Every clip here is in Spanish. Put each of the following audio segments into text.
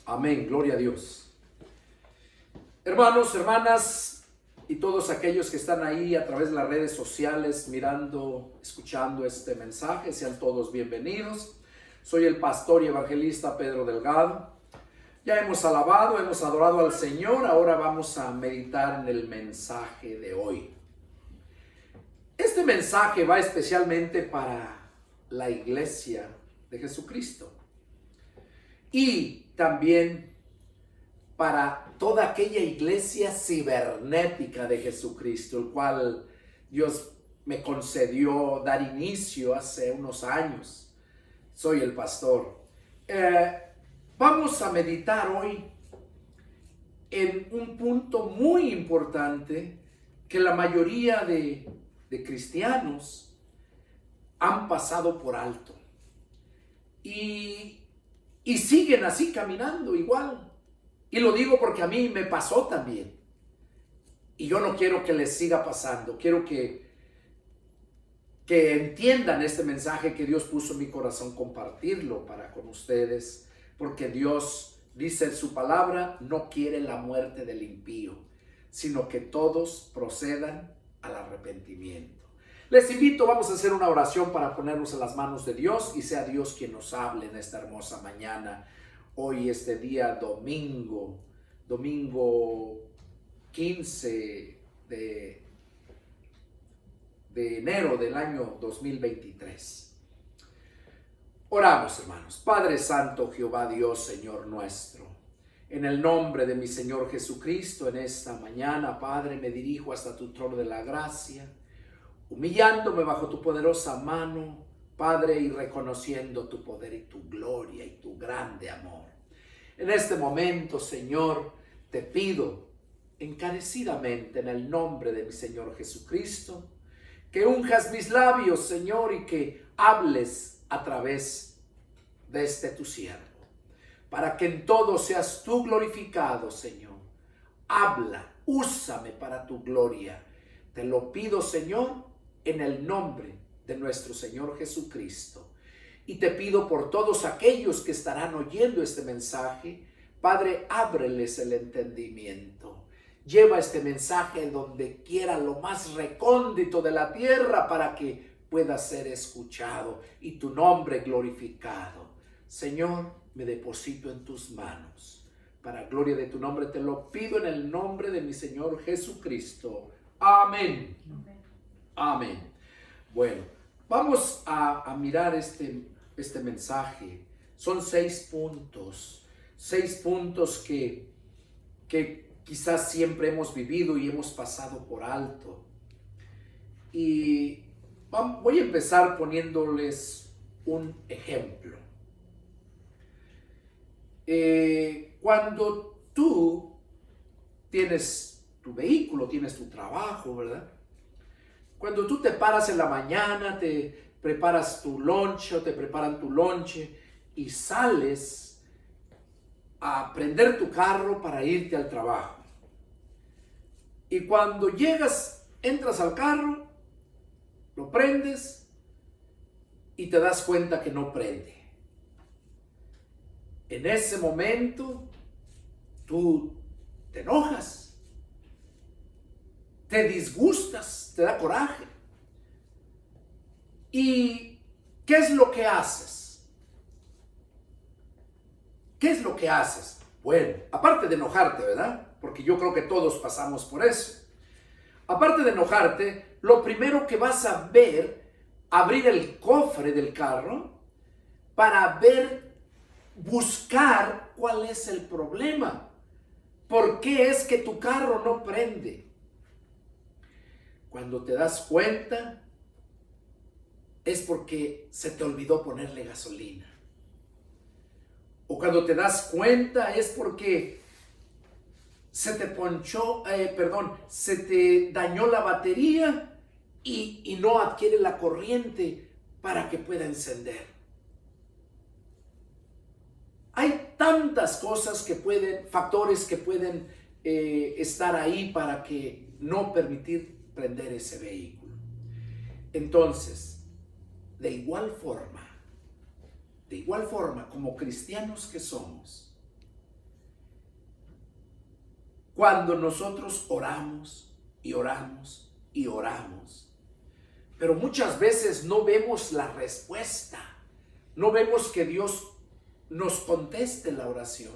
Amén, gloria a Dios. Hermanos, hermanas y todos aquellos que están ahí a través de las redes sociales mirando, escuchando este mensaje, sean todos bienvenidos. Soy el pastor y evangelista Pedro Delgado. Ya hemos alabado, hemos adorado al Señor, ahora vamos a meditar en el mensaje de hoy. Este mensaje va especialmente para la iglesia de Jesucristo y también para toda aquella iglesia cibernética de Jesucristo, el cual Dios me concedió dar inicio hace unos años. Soy el pastor. Vamos a meditar hoy en un punto muy importante que la mayoría de cristianos han pasado por alto y siguen así caminando igual. Y lo digo porque a mí me pasó también. Y yo no quiero que les siga pasando. Quiero que entiendan este mensaje que Dios puso en mi corazón, compartirlo para con ustedes. Porque Dios dice en su palabra, no quiere la muerte del impío, sino que todos procedan al arrepentimiento. Les invito, vamos a hacer una oración para ponernos en las manos de Dios y sea Dios quien nos hable en esta hermosa mañana. Hoy, este día domingo 15 de enero del año 2023. Oramos, hermanos. Padre Santo, Jehová Dios, Señor nuestro, en el nombre de mi Señor Jesucristo, en esta mañana, Padre, me dirijo hasta tu trono de la gracia, humillándome bajo tu poderosa mano, Padre, y reconociendo tu poder y tu gloria y tu grande amor. En este momento, Señor, te pido encarecidamente en el nombre de mi Señor Jesucristo, que unjas mis labios, Señor, y que hables a través de este tu siervo, para que en todo seas tú glorificado, Señor. Habla, úsame para tu gloria. Te lo pido, Señor, en el nombre de nuestro Señor Jesucristo. Y te pido por todos aquellos que estarán oyendo este mensaje, Padre, ábreles el entendimiento. Lleva este mensaje donde quiera, lo más recóndito de la tierra, para que pueda ser escuchado y tu nombre glorificado. Señor, me deposito en tus manos. Para gloria de tu nombre te lo pido en el nombre de mi Señor Jesucristo. Amén. Amén. Bueno, vamos a mirar este mensaje. Son 6 puntos. 6 puntos que quizás siempre hemos vivido y hemos pasado por alto. Y voy a empezar poniéndoles un ejemplo. Cuando tú tienes tu vehículo, tienes tu trabajo, ¿verdad? Cuando tú te paras en la mañana, te preparas tu lonche o te preparan tu lonche y sales a prender tu carro para irte al trabajo. Y cuando llegas, entras al carro, lo prendes y te das cuenta que no prende. En ese momento, tú te enojas, te disgustas, te da coraje. ¿Y qué es lo que haces? ¿Qué es lo que haces? Bueno, aparte de enojarte, ¿verdad? Porque yo creo que todos pasamos por eso. Aparte de enojarte, lo primero que vas a ver, abrir el cofre del carro para buscar cuál es el problema. ¿Por qué es que tu carro no prende? Cuando te das cuenta, es porque se te olvidó ponerle gasolina. O cuando te das cuenta es porque se te dañó la batería y no adquiere la corriente para que pueda encender. Hay tantas cosas factores que pueden estar ahí para que no permitir prender ese vehículo. Entonces, de igual forma, como cristianos que somos, cuando nosotros oramos y oramos y oramos, pero muchas veces no vemos la respuesta, no vemos que Dios nos conteste la oración.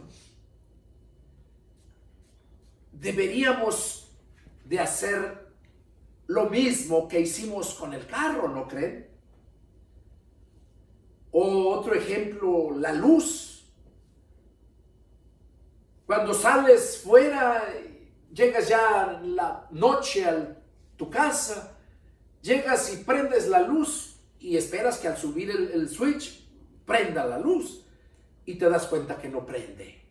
Deberíamos de hacer lo mismo que hicimos con el carro, ¿no creen? O otro ejemplo, la luz. Cuando sales fuera, llegas ya la noche a tu casa, llegas y prendes la luz y esperas que al subir el switch prenda la luz y te das cuenta que no prende.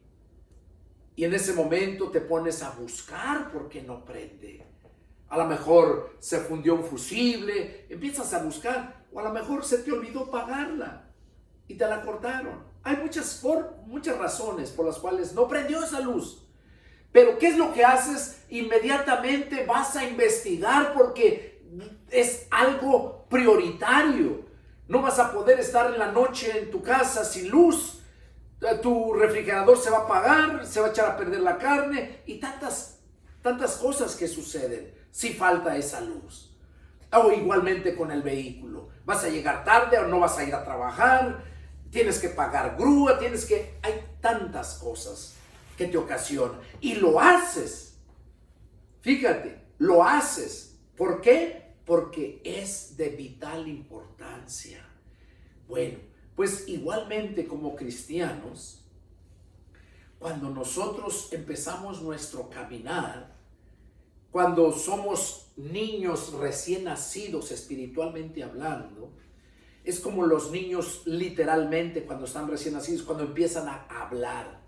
Y en ese momento te pones a buscar por qué no prende. A lo mejor se fundió un fusible, empiezas a buscar, o a lo mejor se te olvidó pagarla y te la cortaron. Hay muchas razones por las cuales no prendió esa luz. Pero ¿qué es lo que haces? Inmediatamente vas a investigar porque es algo prioritario. No vas a poder estar en la noche en tu casa sin luz. Tu refrigerador se va a apagar, se va a echar a perder la carne y tantas cosas que suceden si falta esa luz. O igualmente con el vehículo. Vas a llegar tarde o no vas a ir a trabajar. Tienes que pagar grúa, hay tantas cosas que te ocasionan. Y lo haces. Fíjate, lo haces. ¿Por qué? Porque es de vital importancia. Bueno, pues igualmente como cristianos, cuando nosotros empezamos nuestro caminar, cuando somos niños recién nacidos espiritualmente hablando, es como los niños literalmente cuando están recién nacidos, cuando empiezan a hablar.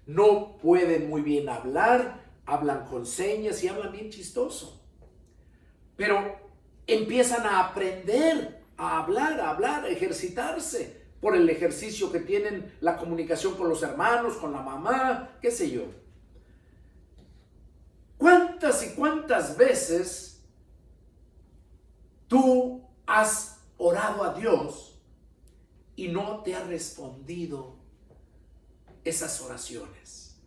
No pueden muy bien hablar, hablan con señas y hablan bien chistoso. Pero empiezan a aprender a hablar, a ejercitarse por el ejercicio que tienen, la comunicación con los hermanos, con la mamá, qué sé yo. ¿Cuántas y cuántas veces tú has orado a Dios y no te ha respondido esas oraciones?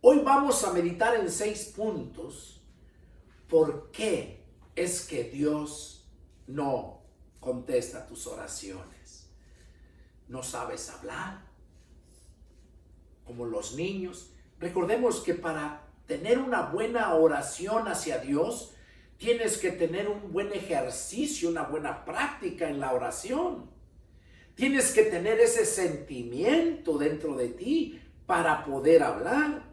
Hoy vamos a meditar en 6 puntos. ¿Por qué es que Dios no contesta tus oraciones? ¿No sabes hablar? Como los niños. Recordemos que para tener una buena oración hacia Dios, tienes que tener un buen ejercicio, una buena práctica en la oración. Tienes que tener ese sentimiento dentro de ti para poder hablar.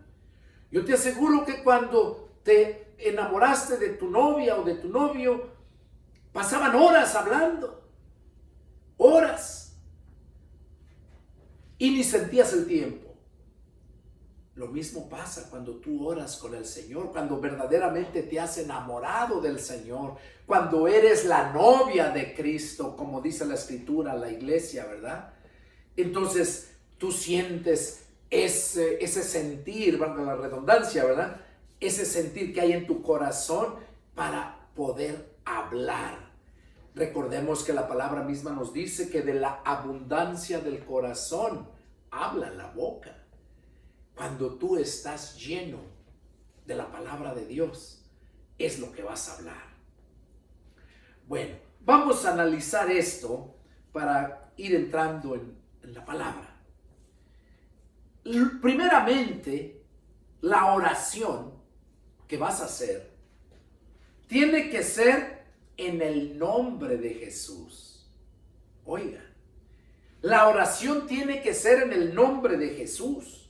Yo te aseguro que cuando te enamoraste de tu novia o de tu novio, pasaban horas hablando. Horas. Y ni sentías el tiempo. Lo mismo pasa cuando tú oras con el Señor, cuando verdaderamente te has enamorado del Señor, cuando eres la novia de Cristo, como dice la Escritura, la iglesia, ¿verdad? Entonces tú sientes ese sentir, valga la redundancia, ¿verdad? Ese sentir que hay en tu corazón para poder hablar. Recordemos que la palabra misma nos dice que de la abundancia del corazón habla la boca. Cuando tú estás lleno de la palabra de Dios, es lo que vas a hablar. Bueno, vamos a analizar esto para ir entrando en la palabra. Primeramente, la oración que vas a hacer tiene que ser en el nombre de Jesús. Oiga, la oración tiene que ser en el nombre de Jesús.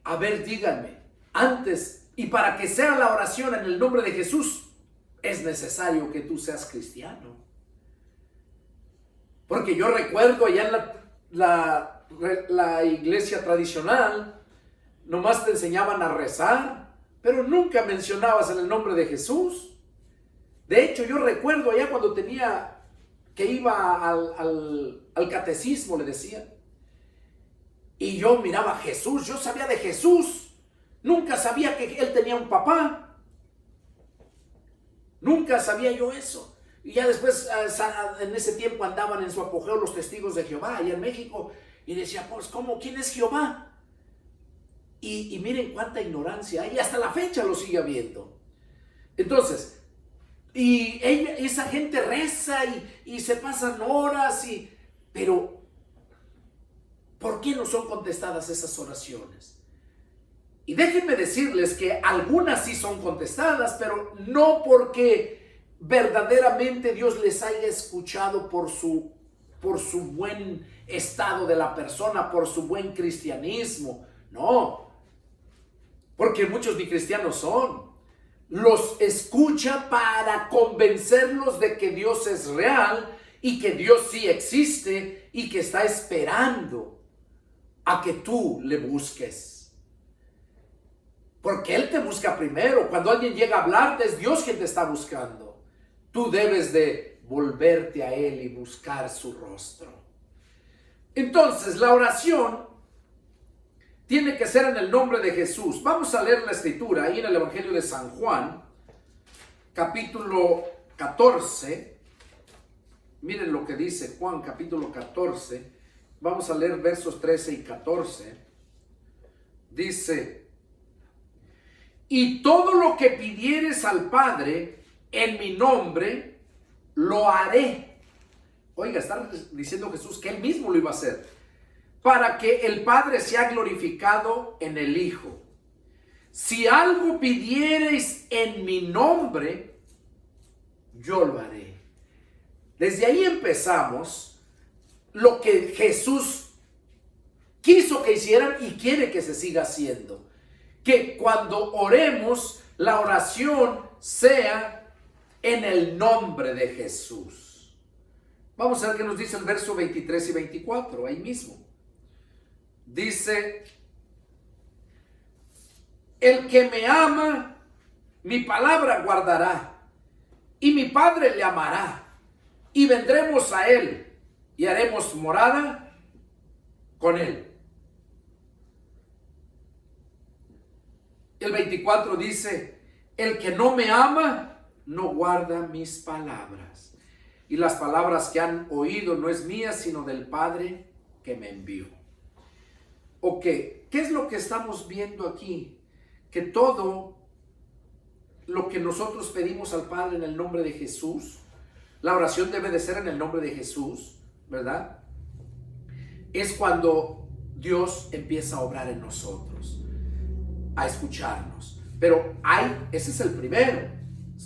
A ver, díganme, antes, y para que sea la oración en el nombre de Jesús, es necesario que tú seas cristiano. Porque yo recuerdo allá en la iglesia tradicional, nomás te enseñaban a rezar, pero nunca mencionabas en el nombre de Jesús. De hecho, yo recuerdo allá cuando que iba al catecismo, le decía, y yo miraba a Jesús, yo sabía de Jesús, nunca sabía que él tenía un papá, nunca sabía yo eso. Y ya después, en ese tiempo andaban en su apogeo los testigos de Jehová allá en México, y decía, pues, ¿cómo? ¿Quién es Jehová? Y miren cuánta ignorancia hay, hasta la fecha lo sigue habiendo. Entonces, esa gente reza y se pasan horas, pero ¿por qué no son contestadas esas oraciones? Y déjenme decirles que algunas sí son contestadas, pero no porque verdaderamente Dios les haya escuchado por su buen estado de la persona, por su buen cristianismo. No, porque muchos ni cristianos son. Los escucha para convencerlos de que Dios es real y que Dios sí existe y que está esperando a que tú le busques. Porque Él te busca primero. Cuando alguien llega a hablarte, es Dios quien te está buscando. Tú debes de volverte a Él y buscar su rostro. Entonces, la oración tiene que ser en el nombre de Jesús. Vamos a leer la escritura ahí en el Evangelio de San Juan, capítulo 14. Miren lo que dice Juan, capítulo 14. Vamos a leer versos 13 y 14. Dice: y todo lo que pidieres al Padre en mi nombre, lo haré. Oiga, está diciendo Jesús que Él mismo lo iba a hacer, para que el Padre sea glorificado en el Hijo. Si algo pidiereis en mi nombre, yo lo haré. Desde ahí empezamos lo que Jesús quiso que hicieran y quiere que se siga haciendo. Que cuando oremos, la oración sea en el nombre de Jesús. Vamos a ver qué nos dice el verso 23 y 24, ahí mismo. Dice: el que me ama, mi palabra guardará, y mi Padre le amará, y vendremos a él, y haremos morada con él. El 24 dice: el que no me ama, no guarda mis palabras. Y las palabras que han oído no es mía, sino del Padre que me envió. Ok, ¿qué es lo que estamos viendo aquí? Que todo lo que nosotros pedimos al Padre en el nombre de Jesús, la oración debe de ser en el nombre de Jesús, ¿verdad? Es cuando Dios empieza a obrar en nosotros, a escucharnos. Pero ese es el primero.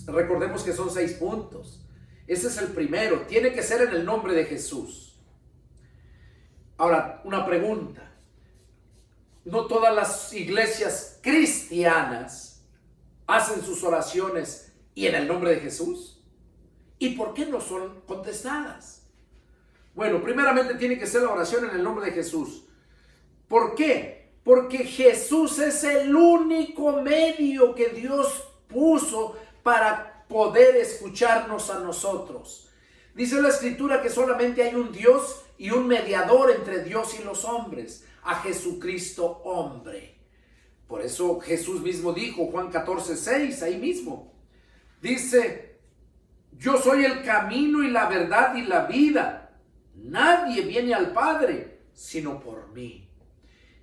Recordemos que son 6 puntos. Ese es el primero. Tiene que ser en el nombre de Jesús. Ahora, una pregunta. ¿No todas las iglesias cristianas hacen sus oraciones y en el nombre de Jesús? ¿Y por qué no son contestadas? Bueno, primeramente tiene que ser la oración en el nombre de Jesús. ¿Por qué? Porque Jesús es el único medio que Dios puso para poder escucharnos a nosotros. Dice la Escritura que solamente hay un Dios y un mediador entre Dios y los hombres, a Jesucristo hombre. Por eso Jesús mismo dijo, Juan 14:6, ahí mismo, dice: yo soy el camino y la verdad y la vida. Nadie viene al Padre sino por mí.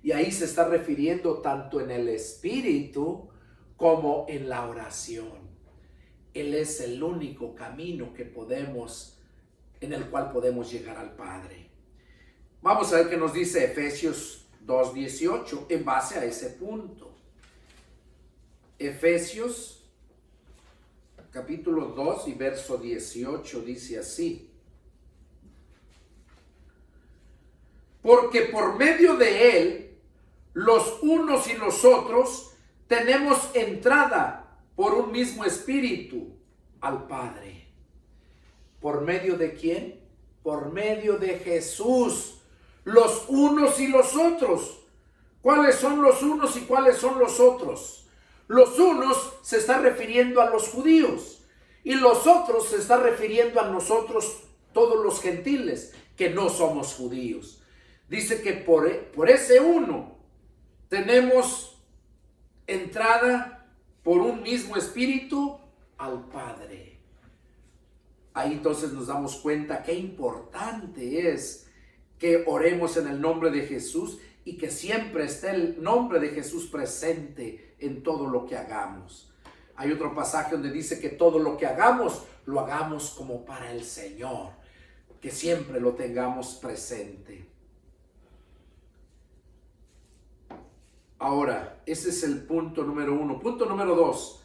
Y ahí se está refiriendo tanto en el Espíritu como en la oración. Él es el único camino en el cual podemos llegar al Padre. Vamos a ver qué nos dice Efesios 2:18 en base a ese punto. Efesios capítulo 2 y verso 18 dice así: porque por medio de él, los unos y los otros, tenemos entrada por un mismo espíritu al Padre. ¿Por medio de quién? Por medio de Jesús. Los unos y los otros. ¿Cuáles son los unos y cuáles son los otros? Los unos se está refiriendo a los judíos y los otros se está refiriendo a nosotros, todos los gentiles que no somos judíos. Dice que por ese uno tenemos entrada por un mismo espíritu al Padre. Ahí entonces nos damos cuenta qué importante es que oremos en el nombre de Jesús y que siempre esté el nombre de Jesús presente en todo lo que hagamos. Hay otro pasaje donde dice que todo lo que hagamos, lo hagamos como para el Señor, que siempre lo tengamos presente. Ahora, ese es el punto número 1. Punto número 2.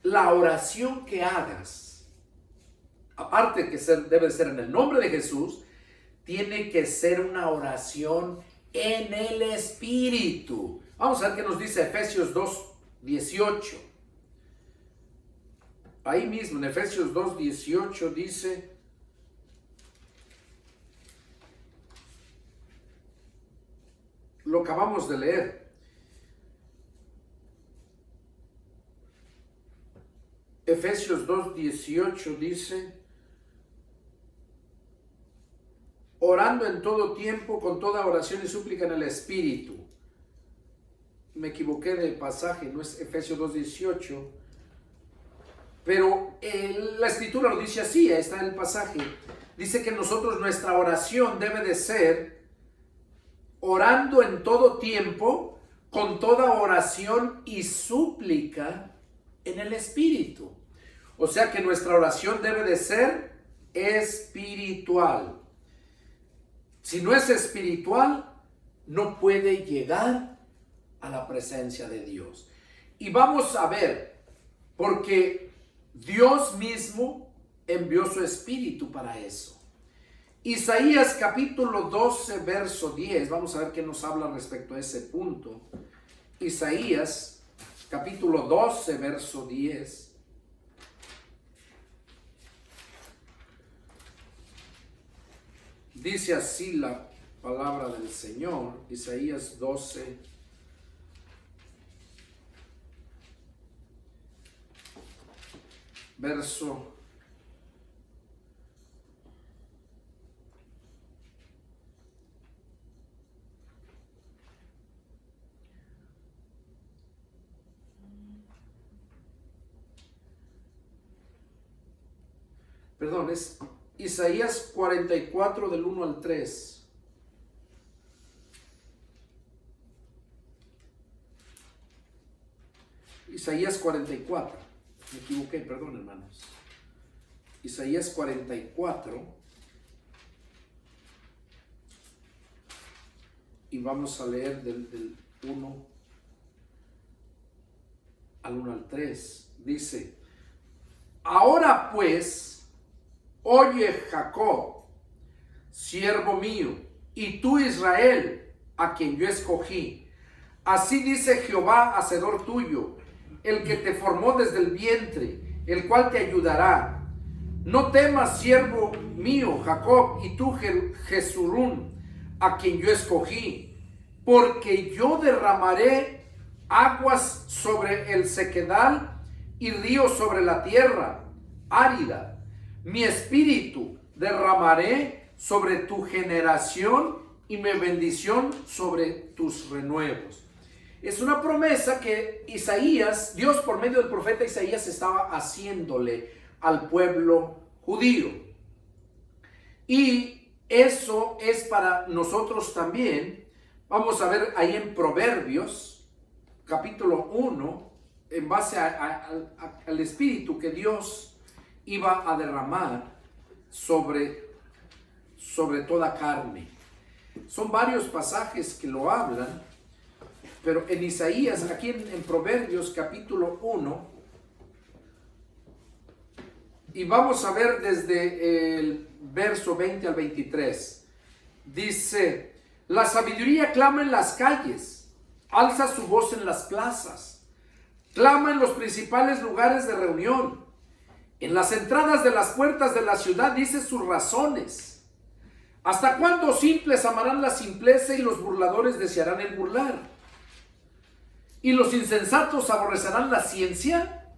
La oración que hagas, aparte que debe ser en el nombre de Jesús, tiene que ser una oración en el Espíritu. Vamos a ver qué nos dice Efesios 2:18. Ahí mismo en Efesios 2:18 dice: lo acabamos de leer. Efesios 2:18 dice: orando en todo tiempo con toda oración y súplica en el Espíritu. Me equivoqué de pasaje, no es Efesios 2:18, pero la Escritura lo dice así, ahí está el pasaje. Dice que nosotros, nuestra oración debe de ser orando en todo tiempo, con toda oración y súplica en el Espíritu. O sea que nuestra oración debe de ser espiritual. Si no es espiritual, no puede llegar a la presencia de Dios. Y vamos a ver, porque Dios mismo envió su Espíritu para eso. Isaías capítulo 12, verso 10. Vamos a ver qué nos habla respecto a ese punto. Isaías capítulo 12, verso 10. Dice así la palabra del Señor. Isaías 12, verso 10. Es Isaías 44 del 1 al 3. Isaías 44. Me equivoqué, perdón, hermanos. Isaías 44. Y vamos a leer del 1 al 3. Dice: ahora pues, oye Jacob, siervo mío, y tú Israel, a quien yo escogí. Así dice Jehová, hacedor tuyo, el que te formó desde el vientre, el cual te ayudará. No temas, siervo mío, Jacob, y tú Jesurún, a quien yo escogí, porque yo derramaré aguas sobre el sequedal y ríos sobre la tierra árida. Mi espíritu derramaré sobre tu generación y mi bendición sobre tus renuevos. Es una promesa que Isaías, Dios por medio del profeta Isaías, estaba haciéndole al pueblo judío. Y eso es para nosotros también. Vamos a ver ahí en Proverbios, capítulo 1, en base al espíritu que Dios iba a derramar sobre toda carne. Son varios pasajes que lo hablan, pero en Isaías, aquí en Proverbios capítulo 1, y vamos a ver desde el verso 20 al 23, dice: la sabiduría clama en las calles, alza su voz en las plazas, clama en los principales lugares de reunión. En las entradas de las puertas de la ciudad dice sus razones. ¿Hasta cuándo simples amarán la simpleza y los burladores desearán el burlar? ¿Y los insensatos aborrecerán la ciencia?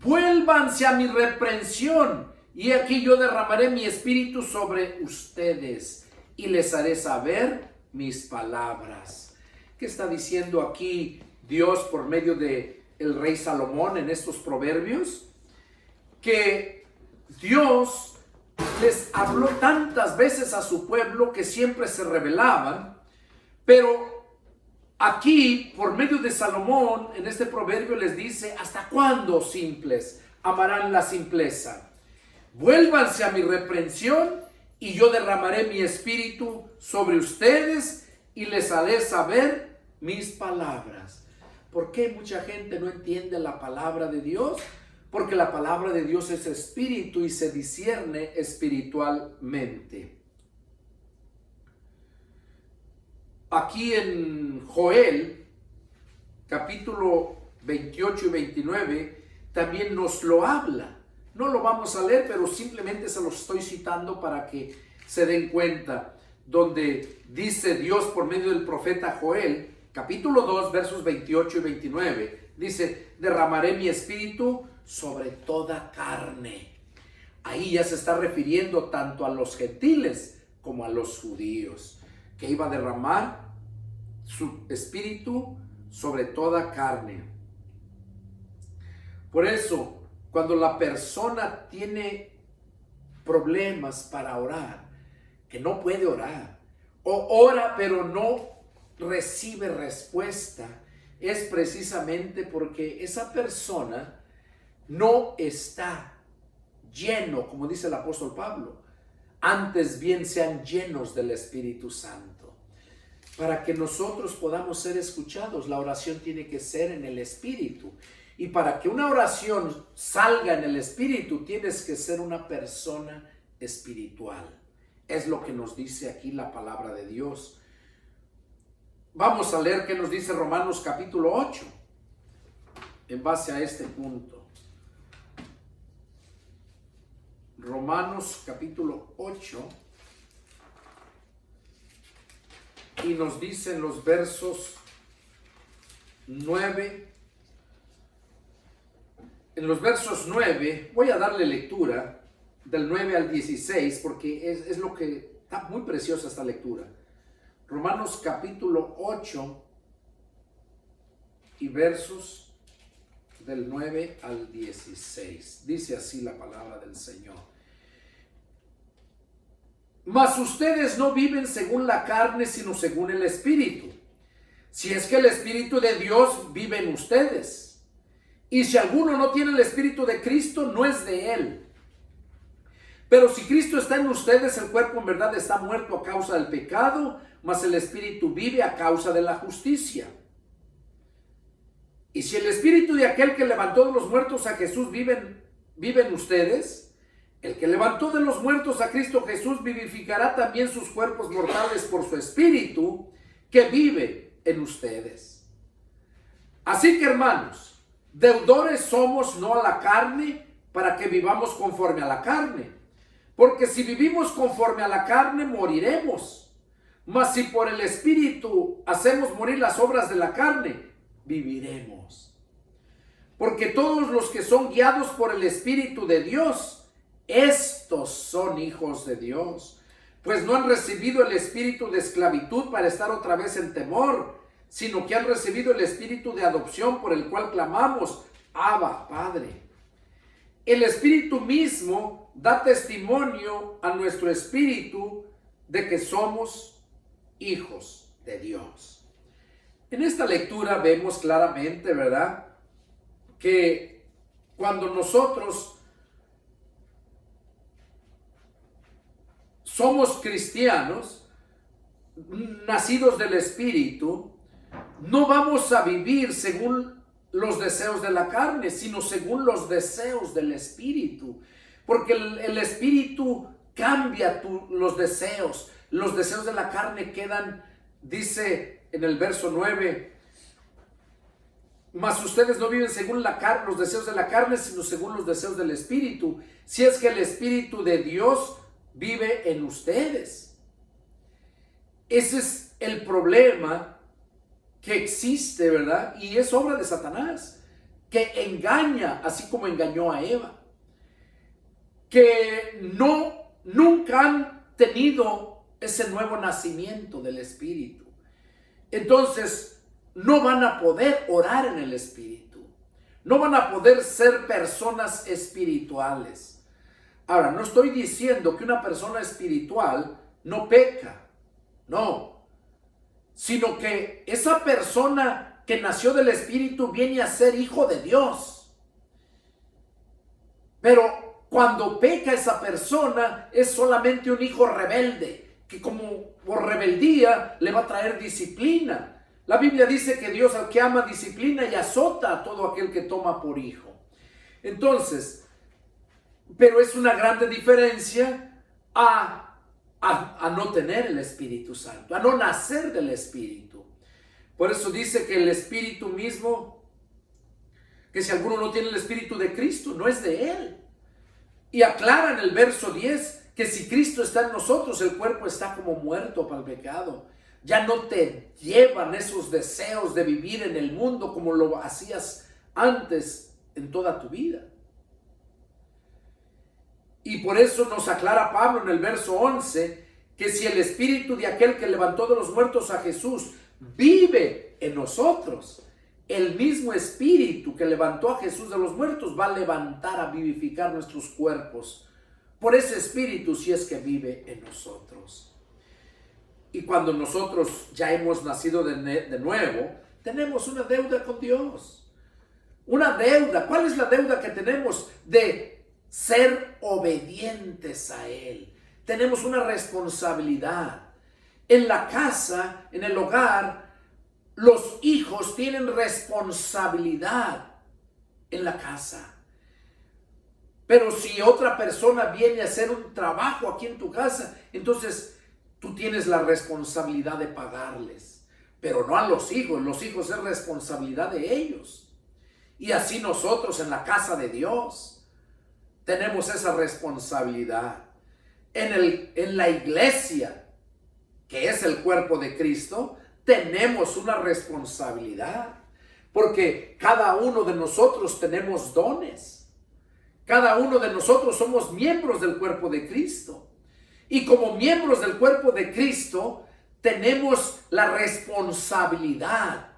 Vuélvanse a mi reprensión, y aquí yo derramaré mi espíritu sobre ustedes, y les haré saber mis palabras. ¿Qué está diciendo aquí Dios por medio de el rey Salomón en estos proverbios? Que Dios les habló tantas veces a su pueblo que siempre se rebelaban, pero aquí, por medio de Salomón, en este proverbio les dice: ¿hasta cuándo, simples, amarán la simpleza? Vuélvanse a mi reprensión y yo derramaré mi espíritu sobre ustedes y les haré saber mis palabras. ¿Por qué mucha gente no entiende la palabra de Dios? Porque la palabra de Dios es espíritu y se discierne espiritualmente. Aquí en Joel, capítulo 28 y 29, también nos lo habla. No lo vamos a leer, pero simplemente se lo estoy citando para que se den cuenta. Donde dice Dios por medio del profeta Joel, capítulo 2, versos 28 y 29, dice: derramaré mi espíritu sobre toda carne. Ahí ya se está refiriendo tanto a los gentiles como a los judíos, que iba a derramar su espíritu sobre toda carne. Por eso, cuando la persona tiene problemas para orar, que no puede orar, o ora pero no recibe respuesta, es precisamente porque esa persona no está lleno, como dice el apóstol Pablo. Antes bien sean llenos del Espíritu Santo. Para que nosotros podamos ser escuchados, la oración tiene que ser en el Espíritu. Y para que una oración salga en el Espíritu, tienes que ser una persona espiritual. Es lo que nos dice aquí la palabra de Dios. Vamos a leer qué nos dice Romanos capítulo 8, en base a este punto. Romanos capítulo 8, y nos dice en los versos 9. En los versos 9, voy a darle lectura del 9 al 16, porque es lo que está muy preciosa esta lectura. Romanos capítulo 8 y versos del 9 al 16. Dice así la palabra del Señor: mas ustedes no viven según la carne, sino según el Espíritu. Si es que el Espíritu de Dios vive en ustedes. Y si alguno no tiene el Espíritu de Cristo, no es de él. Pero si Cristo está en ustedes, el cuerpo en verdad está muerto a causa del pecado, mas el Espíritu vive a causa de la justicia. Y si el Espíritu de aquel que levantó de los muertos a Jesús vive en ustedes, el que levantó de los muertos a Cristo Jesús vivificará también sus cuerpos mortales por su Espíritu que vive en ustedes. Así que, hermanos, deudores somos no a la carne, para que vivamos conforme a la carne. Porque si vivimos conforme a la carne, moriremos. Mas si por el Espíritu hacemos morir las obras de la carne, viviremos. Porque todos los que son guiados por el Espíritu de Dios, estos son hijos de Dios. Pues no han recibido el espíritu de esclavitud para estar otra vez en temor, sino que han recibido el espíritu de adopción por el cual clamamos: Abba, Padre. El Espíritu mismo da testimonio a nuestro espíritu de que somos hijos de Dios. En esta lectura vemos claramente, ¿verdad?, que cuando nosotros somos cristianos, nacidos del Espíritu, no vamos a vivir según los deseos de la carne, sino según los deseos del Espíritu. Porque el Espíritu cambia los deseos. Los deseos de la carne quedan, dice en el verso 9, mas ustedes no viven según los deseos de la carne, sino según los deseos del Espíritu. Si es que el Espíritu de Dios vive en ustedes. Ese es el problema que existe, ¿verdad? Y es obra de Satanás, que engaña, así como engañó a Eva, que nunca han tenido ese nuevo nacimiento del Espíritu. Entonces no van a poder orar en el Espíritu, no van a poder ser personas espirituales. Ahora, no estoy diciendo que una persona espiritual no peca, no, sino que esa persona que nació del Espíritu viene a ser hijo de Dios. Pero cuando peca esa persona es solamente un hijo rebelde, que como por rebeldía le va a traer disciplina. La Biblia dice que Dios al que ama disciplina y azota a todo aquel que toma por hijo. Entonces, pero es una grande diferencia a no tener el Espíritu Santo, a no nacer del Espíritu. Por eso dice que el Espíritu mismo, que si alguno no tiene el Espíritu de Cristo, no es de él. Y aclara en el verso 10 que si Cristo está en nosotros, el cuerpo está como muerto para el pecado. Ya no te llevan esos deseos de vivir en el mundo como lo hacías antes en toda tu vida. Y por eso nos aclara Pablo en el verso 11 que si el espíritu de aquel que levantó de los muertos a Jesús vive en nosotros, el mismo espíritu que levantó a Jesús de los muertos va a levantar, a vivificar nuestros cuerpos por ese espíritu si es que vive en nosotros. Y cuando nosotros ya hemos nacido de nuevo, tenemos una deuda con Dios. Una deuda. ¿Cuál es la deuda que tenemos? De ser obedientes a Él. Tenemos una responsabilidad. En la casa, en el hogar, los hijos tienen responsabilidad en la casa. Pero si otra persona viene a hacer un trabajo aquí en tu casa, entonces tú tienes la responsabilidad de pagarles. Pero no a los hijos es responsabilidad de ellos. Y así nosotros en la casa de Dios tenemos esa responsabilidad. En la iglesia, que es el cuerpo de Cristo, tenemos una responsabilidad. Porque cada uno de nosotros tenemos dones. Cada uno de nosotros somos miembros del cuerpo de Cristo. Y como miembros del cuerpo de Cristo, tenemos la responsabilidad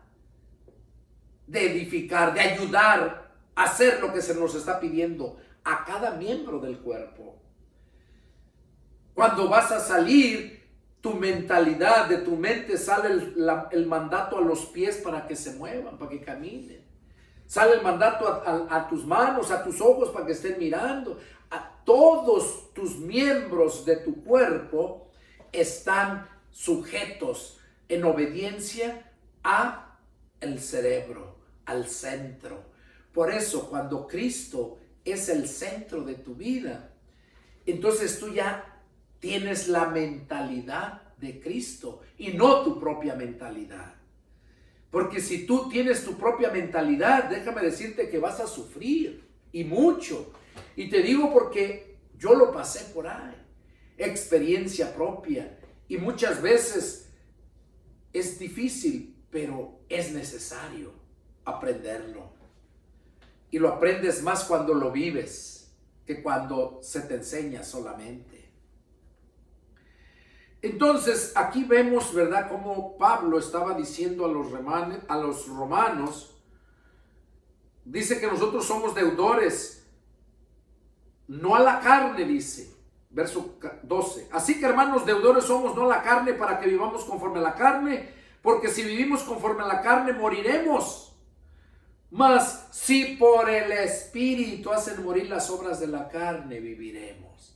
de edificar, de ayudar a hacer lo que se nos está pidiendo a cada miembro del cuerpo. Cuando vas a salir, tu mentalidad, de tu mente sale el mandato a los pies para que se muevan, para que caminen. Sale el mandato a tus manos, a tus ojos para que estén mirando. A todos tus miembros de tu cuerpo están sujetos en obediencia a el cerebro, al centro. Por eso, cuando Cristo es el centro de tu vida, entonces tú ya tienes la mentalidad de Cristo y no tu propia mentalidad. Porque si tú tienes tu propia mentalidad, déjame decirte que vas a sufrir y mucho. Y te digo porque yo lo pasé por ahí, experiencia propia. Y muchas veces es difícil, pero es necesario aprenderlo. Y lo aprendes más cuando lo vives que cuando se te enseña solamente. Entonces, aquí vemos, ¿verdad?, cómo Pablo estaba diciendo a los romanos, dice que nosotros somos deudores, no a la carne, dice, verso 12. Así que, hermanos, deudores somos, no a la carne, para que vivamos conforme a la carne, porque si vivimos conforme a la carne, moriremos. Mas si por el Espíritu hacen morir las obras de la carne, viviremos.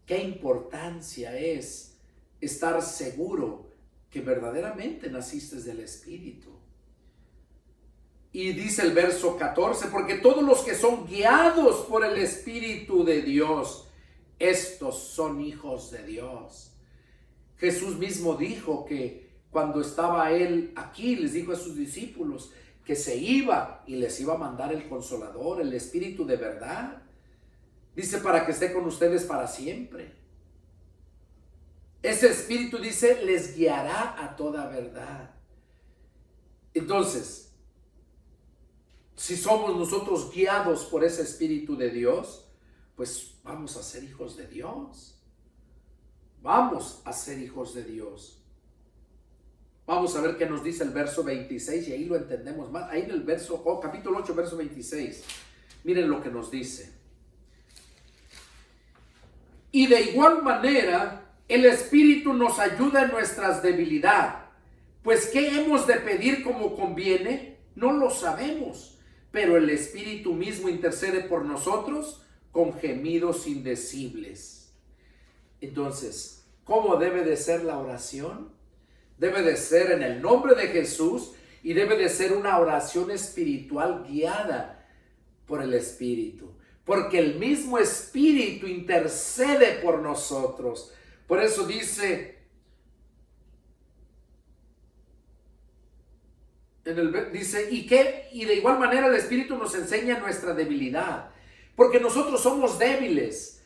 ¿Qué importancia es estar seguro que verdaderamente naciste del Espíritu? Y dice el verso 14, porque todos los que son guiados por el Espíritu de Dios, estos son hijos de Dios. Jesús mismo dijo que cuando estaba Él aquí, les dijo a sus discípulos que se iba y les iba a mandar el Consolador, el Espíritu de verdad. Dice, para que esté con ustedes para siempre. Ese Espíritu, dice, les guiará a toda verdad. Entonces, si somos nosotros guiados por ese Espíritu de Dios, pues vamos a ser hijos de Dios. Vamos a ser hijos de Dios. Vamos a ver qué nos dice el verso 26 y ahí lo entendemos más. Ahí en el capítulo 8, verso 26. Miren lo que nos dice. Y de igual manera, el Espíritu nos ayuda en nuestras debilidades. Pues, ¿qué hemos de pedir como conviene? No lo sabemos, pero el Espíritu mismo intercede por nosotros con gemidos indecibles. Entonces, ¿cómo debe de ser la oración? Debe de ser en el nombre de Jesús y debe de ser una oración espiritual guiada por el Espíritu, porque el mismo Espíritu intercede por nosotros. Por eso dice y de igual manera el Espíritu nos enseña nuestra debilidad, porque nosotros somos débiles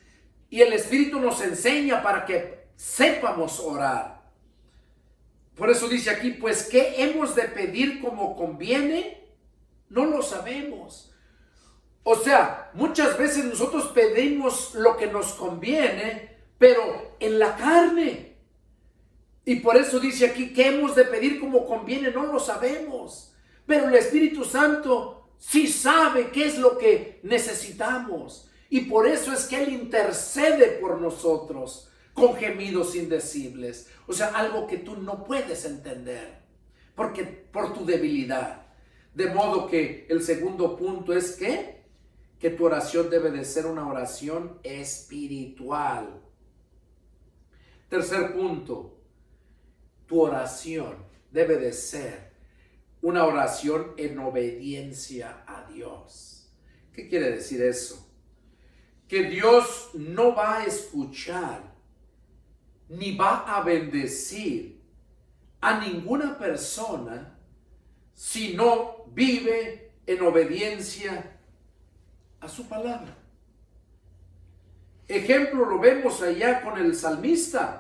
y el Espíritu nos enseña para que sepamos orar. Por eso dice aquí, pues, ¿qué hemos de pedir como conviene? No lo sabemos. O sea, muchas veces nosotros pedimos lo que nos conviene, pero en la carne. Y por eso dice aquí, ¿qué hemos de pedir como conviene? No lo sabemos. Pero el Espíritu Santo sí sabe qué es lo que necesitamos. Y por eso es que Él intercede por nosotros con gemidos indecibles. O sea, algo que tú no puedes entender, porque por tu debilidad. De modo que el segundo punto es que tu oración debe de ser una oración espiritual. Tercer punto, tu oración debe de ser una oración en obediencia a Dios. ¿Qué quiere decir eso? Que Dios no va a escuchar ni va a bendecir a ninguna persona si no vive en obediencia a su palabra. Ejemplo lo vemos allá con el salmista.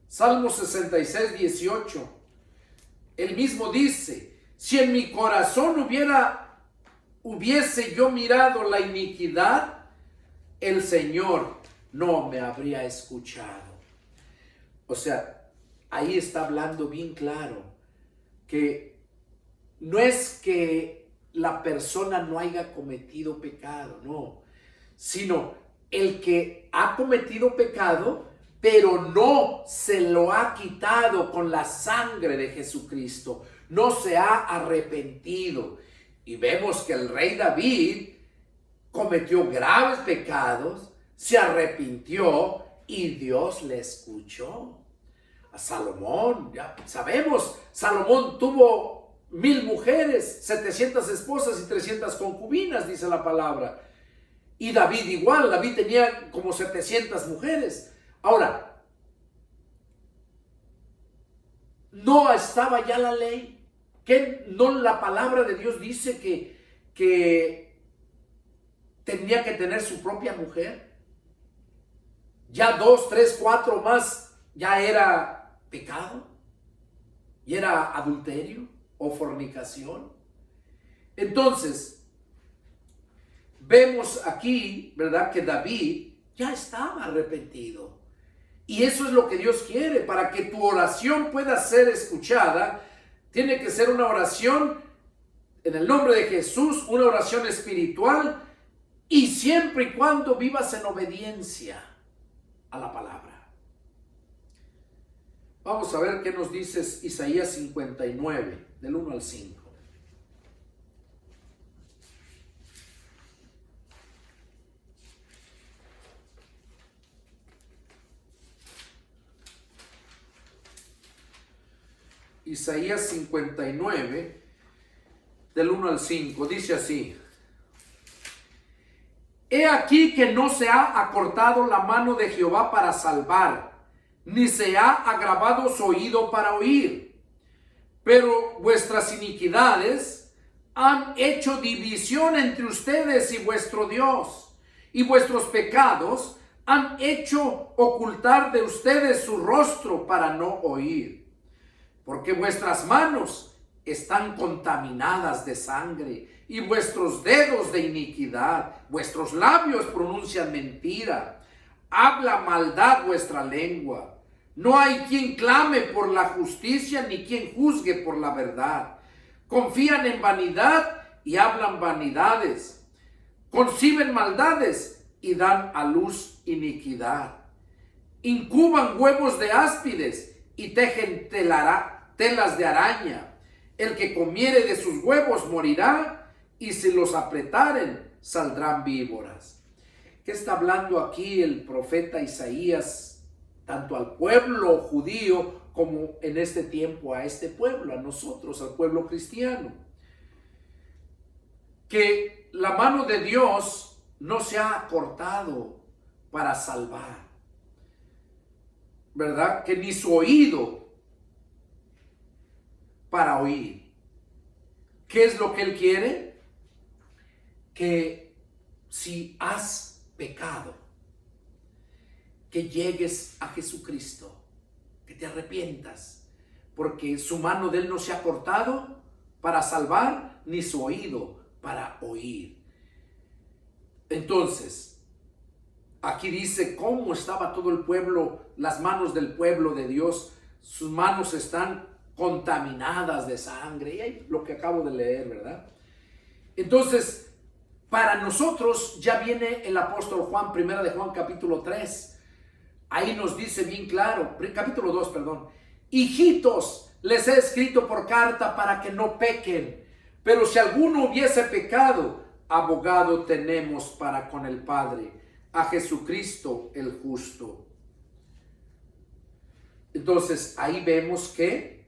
Salmo 66, 18. Él mismo dice, si en mi corazón hubiese yo mirado la iniquidad, el Señor no me habría escuchado. O sea, ahí está hablando bien claro que no es que la persona no haya cometido pecado, no, sino el que ha cometido pecado, pero no se lo ha quitado con la sangre de Jesucristo, no se ha arrepentido. Y vemos que el rey David cometió graves pecados, se arrepintió y Dios le escuchó. A Salomón, ya sabemos, Salomón tuvo 1000 mujeres, 700 esposas y 300 concubinas, dice la palabra. Y David igual, David tenía como 700 mujeres. Ahora, no estaba ya la ley, que no, la palabra de Dios dice que tenía que tener su propia mujer. Ya 2, 3, 4 más ya era pecado, y era adulterio o fornicación. Entonces, vemos aquí, ¿verdad?, que David ya estaba arrepentido. Y eso es lo que Dios quiere. Para que tu oración pueda ser escuchada, tiene que ser una oración en el nombre de Jesús, una oración espiritual, y siempre y cuando vivas en obediencia a la palabra. Vamos a ver qué nos dice Isaías 59, del 1 al 5. Isaías 59, del 1 al 5, dice así: He aquí que no se ha acortado la mano de Jehová para salvar, ni se ha agravado su oído para oír. Pero vuestras iniquidades han hecho división entre ustedes y vuestro Dios, y vuestros pecados han hecho ocultar de ustedes su rostro para no oír. Porque vuestras manos están contaminadas de sangre y vuestros dedos de iniquidad, vuestros labios pronuncian mentira, habla maldad vuestra lengua. No hay quien clame por la justicia ni quien juzgue por la verdad. Confían en vanidad y hablan vanidades. Conciben maldades y dan a luz iniquidad. Incuban huevos de áspides y tejen telas de araña. El que comiere de sus huevos morirá, y si los apretaren saldrán víboras. ¿Qué está hablando aquí el profeta Isaías, tanto al pueblo judío como en este tiempo a este pueblo, a nosotros, al pueblo cristiano? Que la mano de Dios no se ha cortado para salvar, ¿verdad? Que ni su oído para oír. ¿Qué es lo que Él quiere? Que si has pecado, que llegues a Jesucristo, que te arrepientas, porque su mano de Él no se ha cortado para salvar, ni su oído para oír. Entonces, aquí dice cómo estaba todo el pueblo, las manos del pueblo de Dios, sus manos están contaminadas de sangre, y hay lo que acabo de leer, ¿verdad? Entonces, para nosotros ya viene el apóstol Juan, primera de Juan capítulo 3, ahí nos dice bien claro, capítulo 2, perdón, hijitos, les he escrito por carta para que no pequen, pero si alguno hubiese pecado, abogado tenemos para con el Padre, a Jesucristo el justo. Entonces ahí vemos que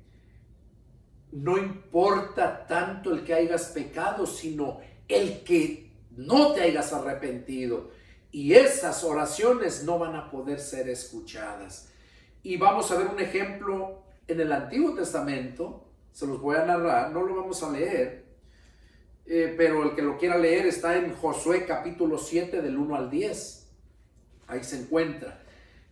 no importa tanto el que hayas pecado, sino el que no te hayas arrepentido. Y esas oraciones no van a poder ser escuchadas. Y vamos a ver un ejemplo en el Antiguo Testamento. Se los voy a narrar, no lo vamos a leer. Pero el que lo quiera leer está en Josué capítulo 7 del 1 al 10. Ahí se encuentra.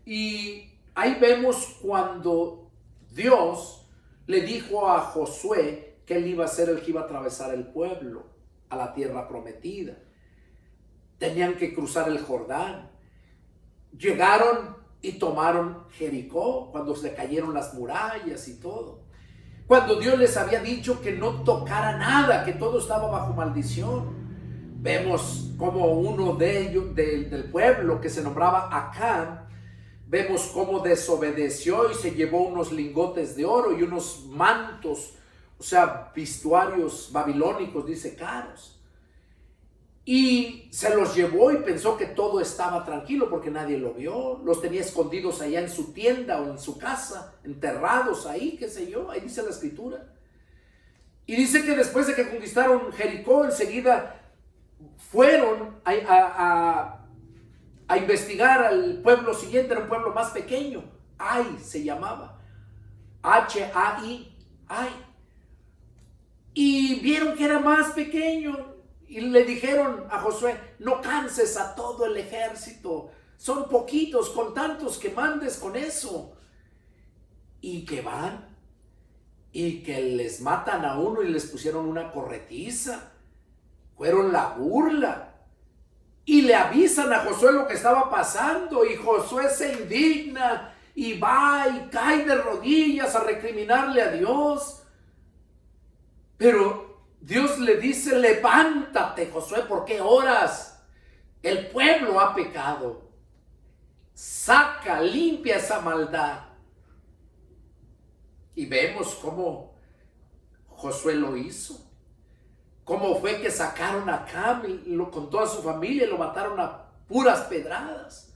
Y ahí vemos cuando Dios le dijo a Josué que él iba a ser el que iba a atravesar el pueblo a la tierra prometida. Tenían que cruzar el Jordán. Llegaron y tomaron Jericó cuando se cayeron las murallas y todo. Cuando Dios les había dicho que no tocara nada, que todo estaba bajo maldición. Vemos como uno de ellos, del pueblo que se nombraba Acán, vemos cómo desobedeció y se llevó unos lingotes de oro y unos mantos, o sea, vestuarios babilónicos, dice, caros. Y se los llevó y pensó que todo estaba tranquilo porque nadie lo vio. Los tenía escondidos allá en su tienda o en su casa, enterrados ahí, qué sé yo, ahí dice la escritura. Y dice que después de que conquistaron Jericó, enseguida fueron a investigar al pueblo siguiente. Era un pueblo más pequeño, Ai se llamaba, H-A-I, Ai. Y vieron que era más pequeño. Y le dijeron a Josué, no canses a todo el ejército, son poquitos, con tantos que mandes con eso. Y que van, y que les matan a uno y les pusieron una corretiza, fueron la burla. Y le avisan a Josué lo que estaba pasando, y Josué se indigna, y va y cae de rodillas a recriminarle a Dios. Pero Dios le dice, levántate, Josué, ¿por qué oras? El pueblo ha pecado. Saca, limpia esa maldad. Y vemos cómo Josué lo hizo. Cómo fue que sacaron a Acán con toda su familia y lo mataron a puras pedradas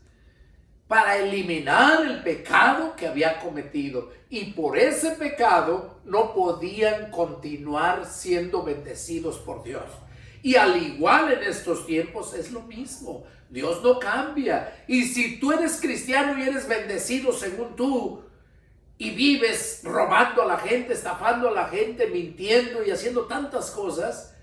para eliminar el pecado que había cometido. Y por ese pecado no podían continuar siendo bendecidos por Dios. Y al igual en estos tiempos es lo mismo. Dios no cambia. Y si tú eres cristiano y eres bendecido según tú, y vives robando a la gente, estafando a la gente, mintiendo y haciendo tantas cosas,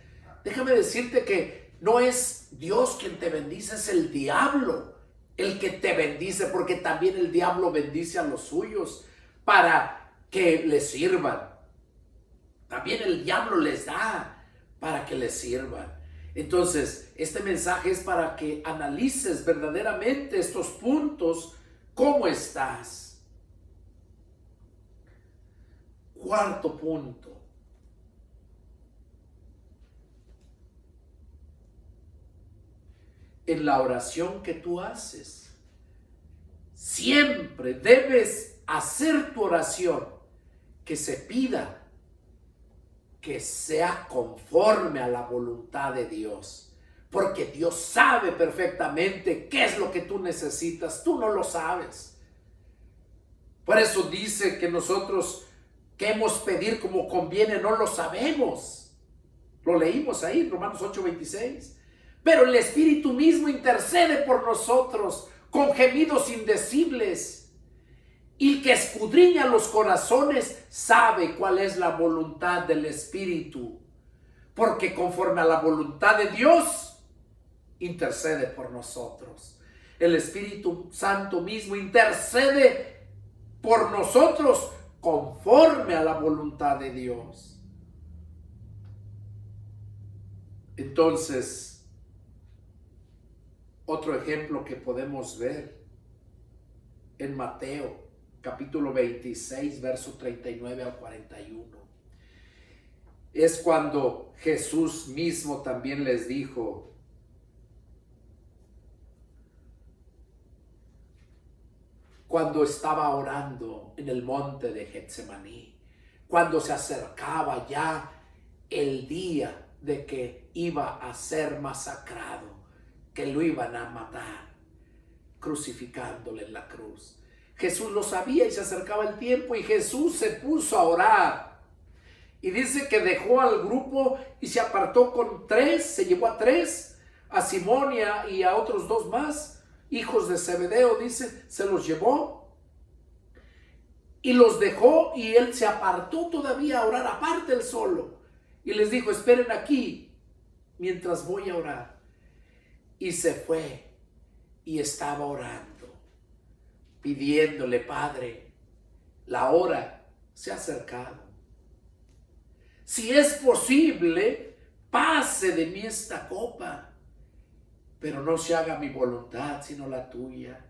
déjame decirte que no es Dios quien te bendice, es el diablo el que te bendice, porque también el diablo bendice a los suyos para que les sirvan. También el diablo les da para que les sirvan. Entonces, este mensaje es para que analices verdaderamente estos puntos. ¿Cómo estás? Cuarto punto. en la oración que tú haces. Siempre debes hacer tu oración que se pida que sea conforme a la voluntad de Dios. Porque Dios sabe perfectamente qué es lo que tú necesitas. Tú no lo sabes. Por eso dice que nosotros queremos pedir como conviene, no lo sabemos. Lo leímos ahí, Romanos 8:26. Pero el Espíritu mismo intercede por nosotros con gemidos indecibles. Y el que escudriña los corazones sabe cuál es la voluntad del Espíritu. Porque conforme a la voluntad de Dios, intercede por nosotros. El Espíritu Santo mismo intercede por nosotros conforme a la voluntad de Dios. Entonces, otro ejemplo que podemos ver en Mateo capítulo 26, verso 39 al 41. Es cuando Jesús mismo también les dijo: cuando estaba orando en el monte de Getsemaní, cuando se acercaba ya el día de que iba a ser masacrado, que lo iban a matar, crucificándole en la cruz. Jesús lo sabía y se acercaba el tiempo y Jesús se puso a orar. Y dice que dejó al grupo y se apartó con 3, se llevó a 3, a Simón y a otros 2 más, hijos de Zebedeo, dice, se los llevó y los dejó, y él se apartó todavía a orar aparte él solo. Y les dijo: esperen aquí mientras voy a orar. Y se fue y estaba orando, pidiéndole: Padre, la hora se ha acercado. Si es posible, pase de mí esta copa, pero no se haga mi voluntad, sino la tuya.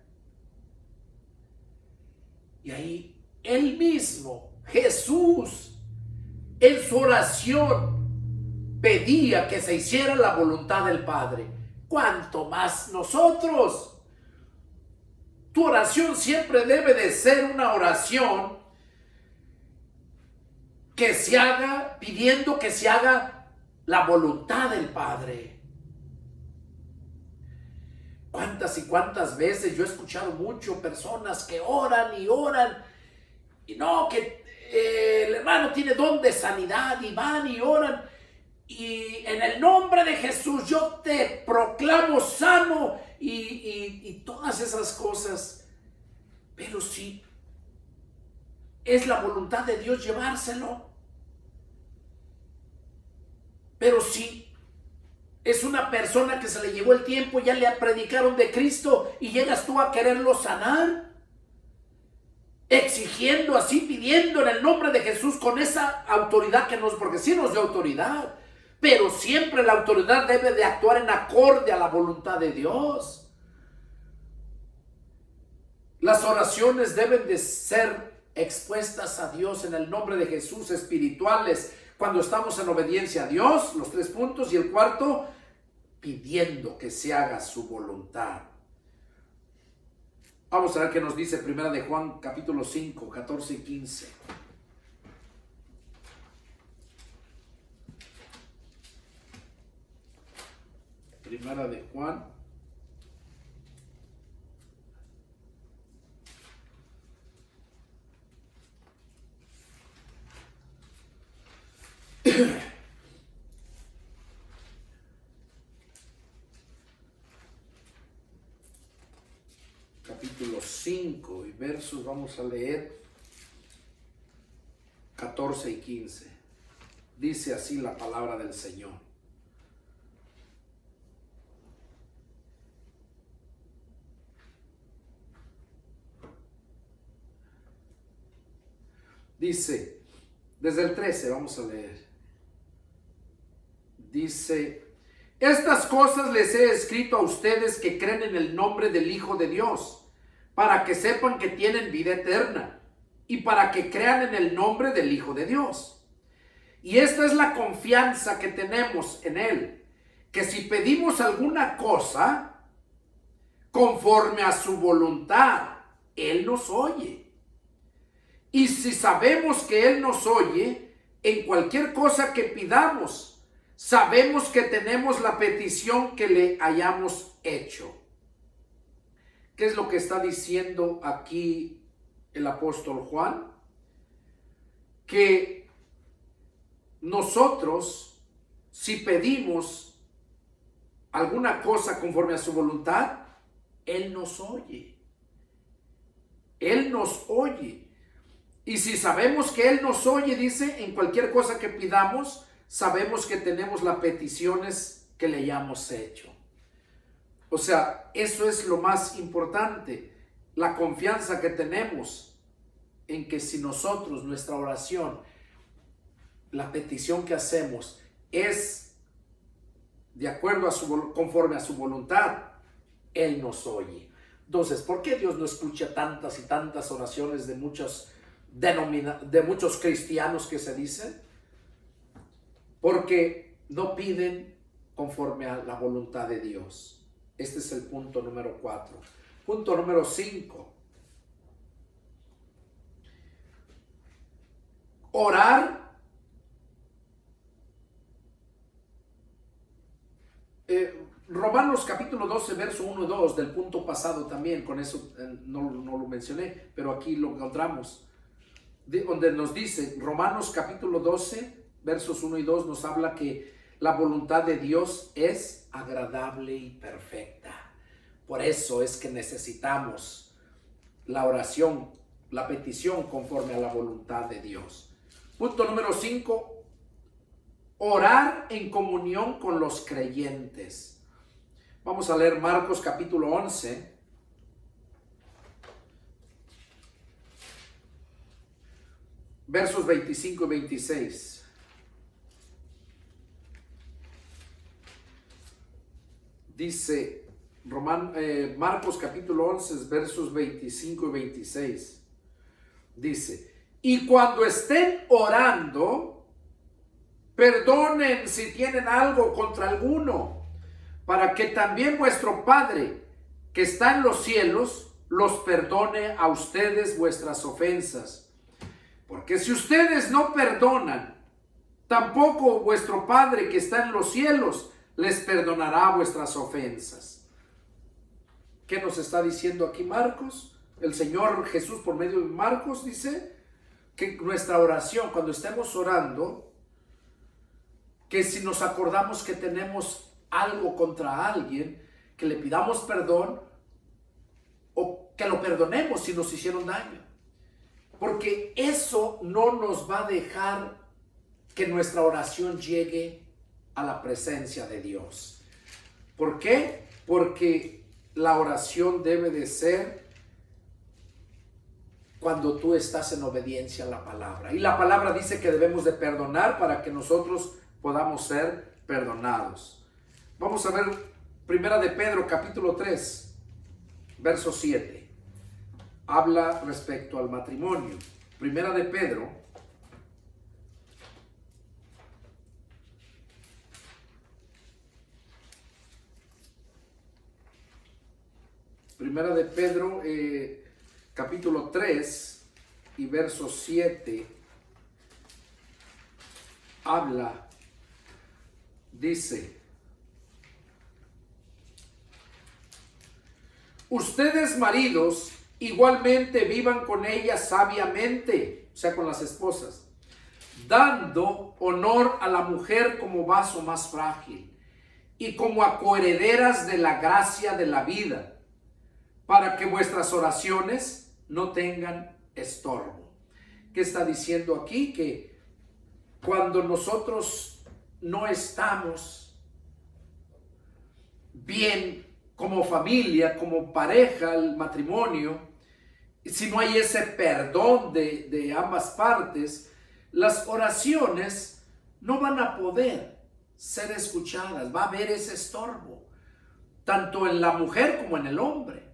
Y ahí él mismo, Jesús, en su oración, pedía que se hiciera la voluntad del Padre. ¿Cuánto más nosotros? Tu oración siempre debe de ser una oración que se haga pidiendo que se haga la voluntad del Padre. ¿Cuántas y cuántas veces yo he escuchado mucho personas que oran y no, que el hermano tiene don de sanidad y van y oran y en el nombre de Jesús yo te proclamo sano y todas esas cosas? Pero sí, es la voluntad de Dios llevárselo. Pero sí, es una persona que se le llevó el tiempo, ya le predicaron de Cristo y llegas tú a quererlo sanar, exigiendo así, pidiendo en el nombre de Jesús con esa autoridad que nos, porque sí nos dio autoridad, pero siempre la autoridad debe de actuar en acorde a la voluntad de Dios. Las oraciones deben de ser expuestas a Dios en el nombre de Jesús, espirituales, cuando estamos en obediencia a Dios, los 3 puntos, y el cuarto, pidiendo que se haga su voluntad. Vamos a ver qué nos dice Primera de Juan, capítulo 5, 14 y 15. Primera de Juan. Capítulo 5 y versos, vamos a leer 14 y 15. Dice así la palabra del Señor. Dice, desde el 13 vamos a leer. Dice: estas cosas les he escrito a ustedes que creen en el nombre del Hijo de Dios, para que sepan que tienen vida eterna, y para que crean en el nombre del Hijo de Dios. Y esta es la confianza que tenemos en Él, que si pedimos alguna cosa, conforme a su voluntad, Él nos oye. Y si sabemos que Él nos oye, en cualquier cosa que pidamos, sabemos que tenemos la petición que le hayamos hecho. ¿Qué es lo que está diciendo aquí el apóstol Juan? Que nosotros, si pedimos alguna cosa conforme a su voluntad, Él nos oye. Él nos oye. Y si sabemos que Él nos oye, dice, en cualquier cosa que pidamos, sabemos que tenemos las peticiones que le hayamos hecho. O sea, eso es lo más importante, la confianza que tenemos en que si nosotros, nuestra oración, la petición que hacemos es de acuerdo a conforme a su voluntad, Él nos oye. Entonces, ¿por qué Dios no escucha tantas y tantas oraciones de muchos cristianos que se dicen? Porque no piden conforme a la voluntad de Dios. Este es el punto número 4. Punto número 5. Orar. Romanos capítulo 12, verso 1 y 2 del punto pasado también, con eso no lo mencioné, pero aquí lo encontramos, donde nos dice, Romanos capítulo 12, versos 1 y 2 nos habla que la voluntad de Dios es agradable y perfecta. Por eso es que necesitamos la oración, la petición conforme a la voluntad de Dios. Punto número 5, orar en comunión con los creyentes. Vamos a leer Marcos capítulo 11. Versos 25 y 26. Dice Marcos capítulo 11, versos 25 y 26. Dice, y cuando estén orando, perdonen si tienen algo contra alguno, para que también vuestro Padre que está en los cielos los perdone a ustedes vuestras ofensas. Porque si ustedes no perdonan, tampoco vuestro Padre que está en los cielos les perdonará vuestras ofensas. ¿Qué nos está diciendo aquí Marcos? El Señor Jesús por medio de Marcos dice que nuestra oración, cuando estemos orando, que si nos acordamos que tenemos algo contra alguien, que le pidamos perdón o que lo perdonemos si nos hicieron daño. Porque eso no nos va a dejar que nuestra oración llegue a la presencia de Dios. ¿Por qué? Porque la oración debe de ser cuando tú estás en obediencia a la palabra. Y la palabra dice que debemos de perdonar para que nosotros podamos ser perdonados. Vamos a ver Primera de Pedro capítulo 3, verso 7. Habla respecto al matrimonio. Primera de Pedro capítulo 3 y verso 7 habla, dice, ustedes maridos igualmente vivan con ellas sabiamente, o sea, con las esposas, dando honor a la mujer como vaso más frágil y como a coherederas de la gracia de la vida, para que vuestras oraciones no tengan estorbo. ¿Qué está diciendo aquí? Que cuando nosotros no estamos bien como familia, como pareja, el matrimonio, si no hay ese perdón de ambas partes, las oraciones no van a poder ser escuchadas. Va a haber ese estorbo, tanto en la mujer como en el hombre.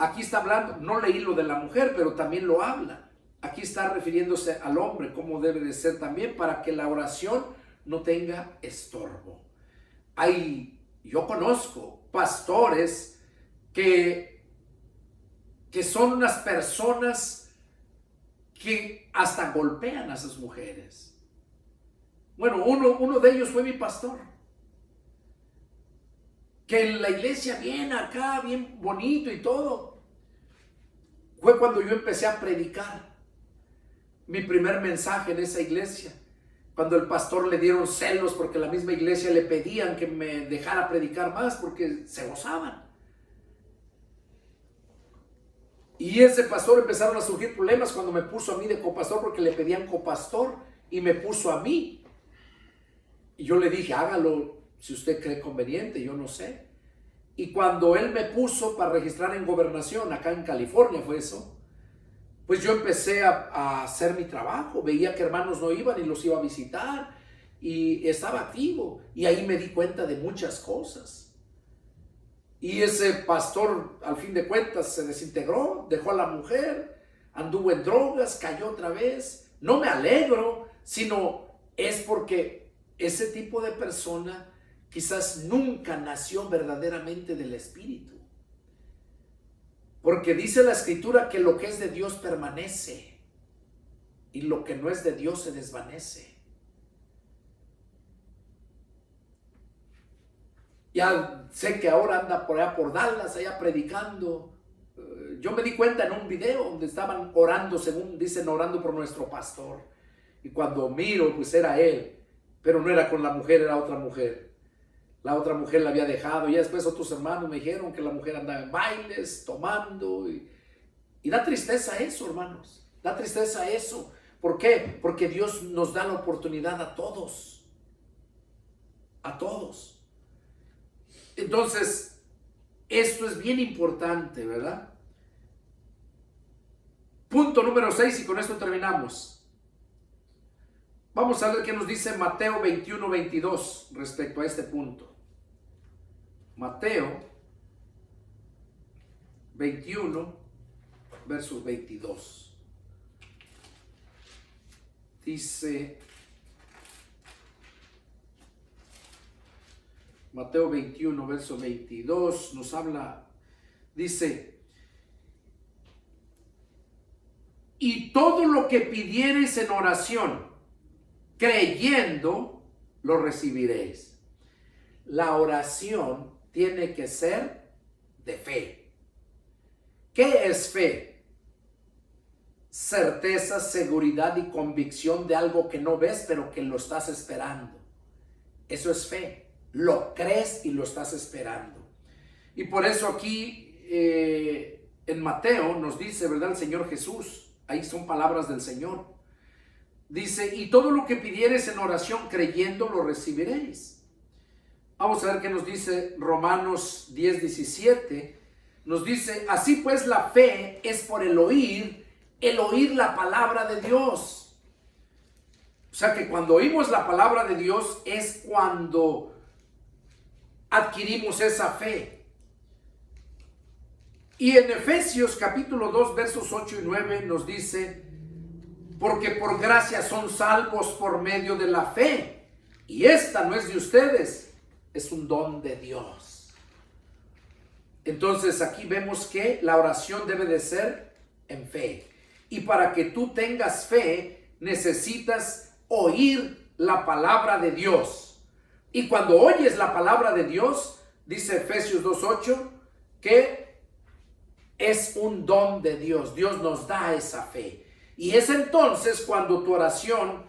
Aquí está hablando, no leí lo de la mujer, pero también lo habla. Aquí está refiriéndose al hombre, cómo debe de ser también para que la oración no tenga estorbo. Yo conozco pastores que son unas personas que hasta golpean a esas mujeres. Bueno, uno de ellos fue mi pastor, que en la iglesia bien acá, bien bonito y todo. Fue cuando yo empecé a predicar mi primer mensaje en esa iglesia, cuando el pastor le dieron celos porque la misma iglesia le pedían que me dejara predicar más porque se gozaban. Y ese pastor empezaron a surgir problemas cuando me puso a mí de copastor porque le pedían copastor y me puso a mí. Y yo le dije, hágalo si usted cree conveniente, yo no sé. Y cuando él me puso para registrar en gobernación, acá en California fue eso, pues yo empecé a hacer mi trabajo. Veía que hermanos no iban y los iba a visitar y estaba activo. Y ahí me di cuenta de muchas cosas. Y ese pastor, al fin de cuentas, se desintegró, dejó a la mujer, anduvo en drogas, cayó otra vez. No me alegro, sino es porque ese tipo de persona quizás nunca nació verdaderamente del Espíritu. Porque dice la Escritura que lo que es de Dios permanece y lo que no es de Dios se desvanece. Ya sé que ahora anda por allá por Dallas, allá predicando. Yo me di cuenta en un video donde estaban orando, según dicen, orando por nuestro pastor. Y cuando miro, pues era él, pero no era con la mujer, era otra mujer. La otra mujer la había dejado. Y después otros hermanos me dijeron que la mujer andaba en bailes, tomando. Y da tristeza eso, hermanos. Da tristeza eso. ¿Por qué? Porque Dios nos da la oportunidad a todos. A todos. Entonces, esto es bien importante, ¿verdad? Punto número 6 y con esto terminamos. Vamos a ver qué nos dice Mateo 21-22 respecto a este punto. Mateo 21, versos 22. Dice Mateo 21, verso 22, nos habla, dice, y todo lo que pidiereis en oración, creyendo, lo recibiréis. La oración tiene que ser de fe. ¿Qué es fe? Certeza, seguridad y convicción de algo que no ves, pero que lo estás esperando. Eso es fe. Lo crees y lo estás esperando. Y por eso aquí en Mateo nos dice, ¿verdad? El Señor Jesús, ahí son palabras del Señor. Dice, y todo lo que pidieres en oración creyendo lo recibiréis. Vamos a ver qué nos dice Romanos 10:17. Nos dice, así pues la fe es por el oír la palabra de Dios. O sea que cuando oímos la palabra de Dios es cuando adquirimos esa fe. Y en Efesios capítulo 2 versos 8 y 9 nos dice, porque por gracia son salvos por medio de la fe, y esta no es de ustedes, es un don de Dios. Entonces aquí vemos que la oración debe de ser en fe, y para que tú tengas fe necesitas oír la palabra de Dios. Y cuando oyes la palabra de Dios, dice Efesios 2:8, que es un don de Dios. Dios nos da esa fe. Y es entonces cuando tu oración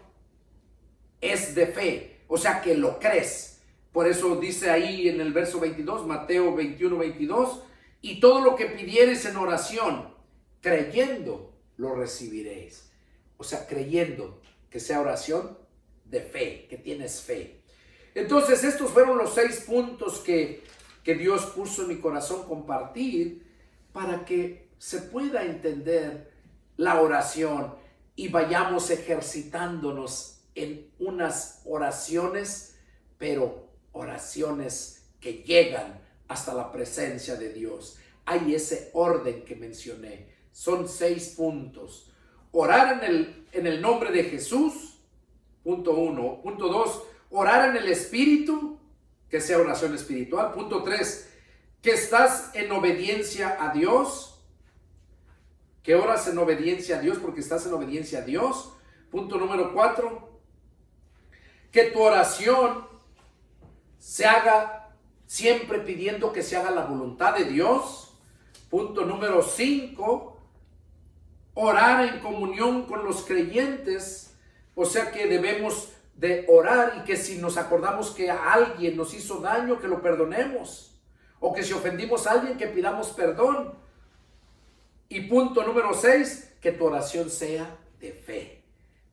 es de fe. O sea que lo crees. Por eso dice ahí en el verso 22, Mateo 21:22, y todo lo que pidieres en oración, creyendo, lo recibiréis. O sea, creyendo que sea oración de fe, que tienes fe. Entonces estos fueron los 6 puntos que Dios puso en mi corazón compartir para que se pueda entender la oración y vayamos ejercitándonos en unas oraciones, pero oraciones que llegan hasta la presencia de Dios. Hay ese orden que mencioné. Son 6 puntos. Orar en el nombre de Jesús, punto 1. Punto 2. Orar en el Espíritu, que sea oración espiritual. Punto 3, que estás en obediencia a Dios, que oras en obediencia a Dios porque estás en obediencia a Dios. Punto número 4, que tu oración se haga siempre pidiendo que se haga la voluntad de Dios. Punto número 5, orar en comunión con los creyentes, o sea que debemos de orar y que si nos acordamos que a alguien nos hizo daño, que lo perdonemos, o que si ofendimos a alguien, que pidamos perdón. Y punto número 6, que tu oración sea de fe,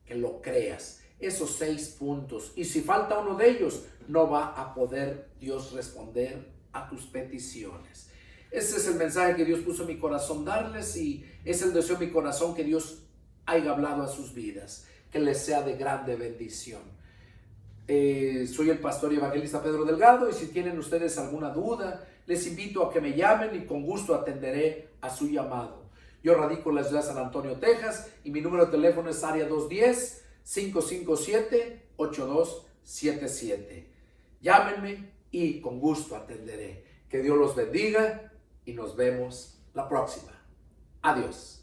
que lo creas. Esos 6 puntos. Y si falta uno de ellos, no va a poder Dios responder a tus peticiones. Ese es el mensaje que Dios puso en mi corazón darles, y es el deseo de mi corazón que Dios haya hablado a sus vidas, que les sea de grande bendición. Soy el pastor y evangelista Pedro Delgado, y si tienen ustedes alguna duda, les invito a que me llamen y con gusto atenderé a su llamado. Yo radico en la ciudad de San Antonio, Texas, y mi número de teléfono es área 210-557-8277. Llámenme y con gusto atenderé. Que Dios los bendiga y nos vemos la próxima. Adiós.